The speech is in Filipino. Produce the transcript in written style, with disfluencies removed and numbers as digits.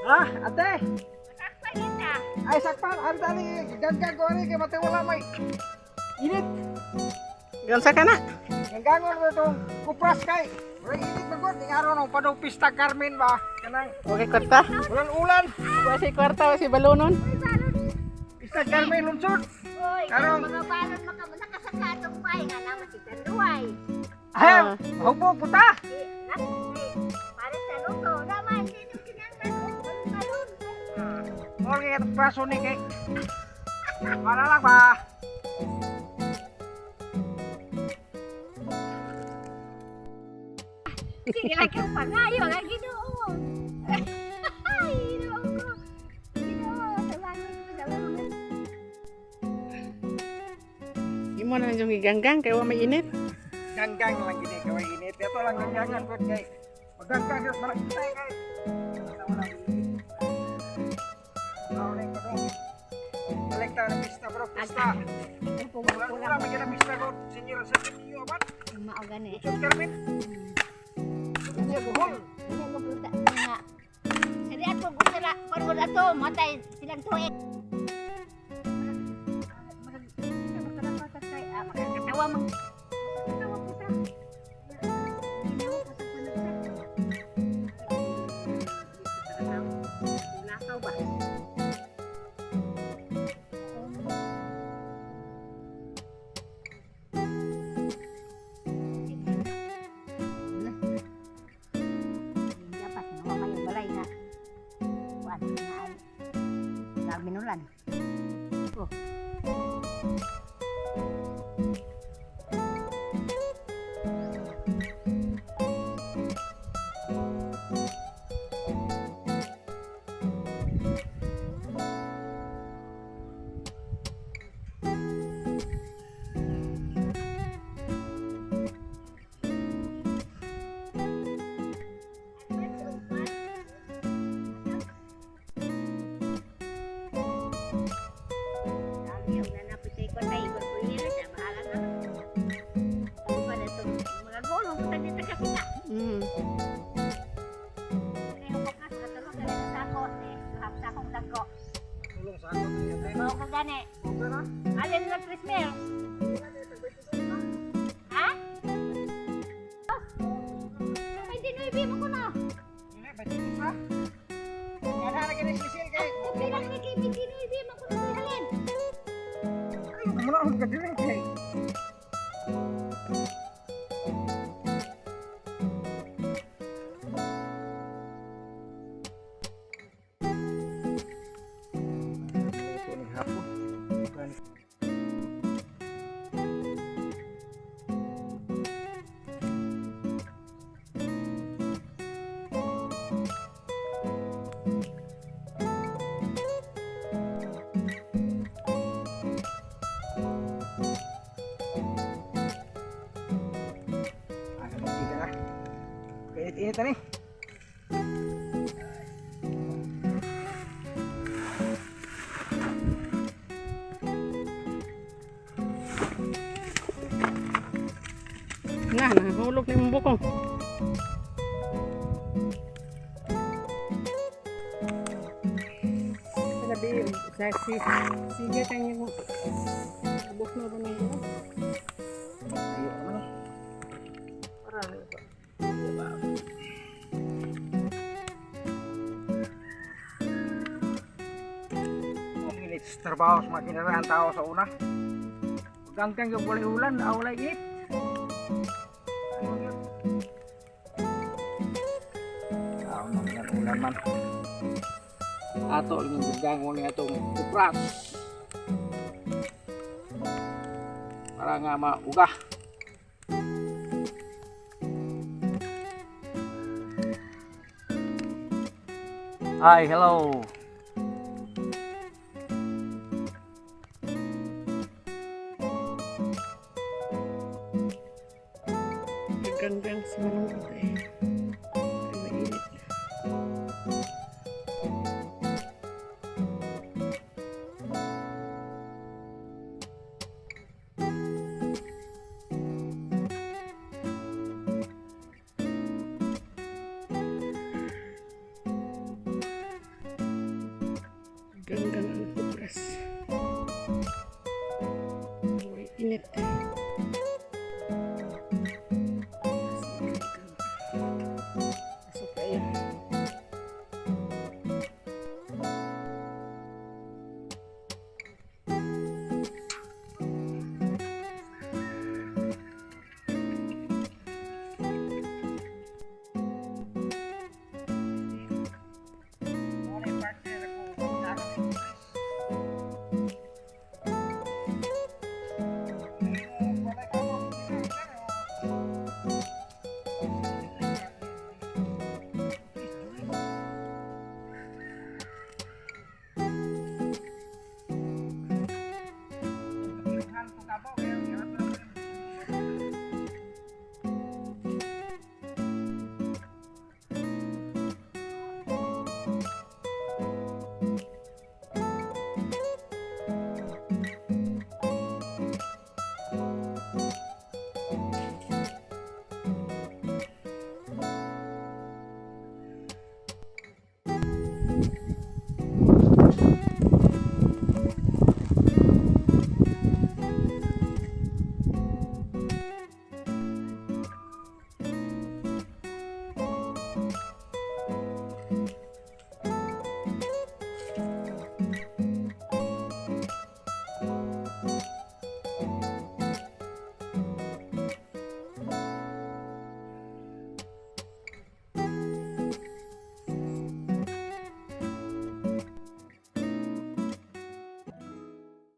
Ah, ate. Ay sakpan, ari tali ganggang ko ani kay mate wala may init. Gansa ka na? Ganggangon mo itong kupras kay. Wala init bagod ning araw nang padaw pista Carmen ba. Kanang Okay, kwarta. ulan-ulan. Wasi kwarta, wasi balonon. Pista Carmen lunsod. Karong Mga balon nakasakatong bay nga naman si Tanduay. ay, hubo puta. Para sa luto naman din yung kinanglan balon. Mo kay praso ni kay. Para lang ba. Sige lang kang pangayo nga Ginoo. Ay, Ginoo ko. Ginoo, salamat mo salamat. Imo na lang yung iganggang kay wa may init. Ganggang lang gini kay init. Ito lang ganggangan ko kay. Maganggang gyud man kay. Wala init. Awalay ko dong. Balik tayo ng pista bro, pista. Wala may kina pista ko. Senyor sa inyo ba? Mao gani. Lunsod Carmen. Lunsod buhol. Ano ko puta nga. Kadi ato gusara parod ato matay silang tuig. Makakatawa mang makakatawa puta. Ginoo ko sa panagsa. Nakaw ba? Dapat nawa may balay na. Kuan na ay. Minulan. Oh. Yung nanapitay ko tayo berkuliris ya bahala na. Ano pa na itong mga gulong punta dito kasi na. Kaya yung pakas katulong gani sa sako lahap sakong dako. Tulong sa ako niya tayo. Mao ka gani. Okay na. Alin lang 3 mil. Ha? May dinuibi mo ko na. Ini bati pa. Kada lagi ni sisil kay. Bilang ni kay dinuibi mo ko na alin. Mula ang kadiring kay. Init nih. Nah, nahulog na yung bukong. Sabi, sige tayo mo. Buk na ba nang bukong? Ayo, mana? Parang ito. Trabaho sa makinara ang tao sa una. Ganggang yung boleh ulan, awalay init. Tao naman ulan man. Ato yung ganggang niya itong kupras. Para nga maugah. Hi, hello.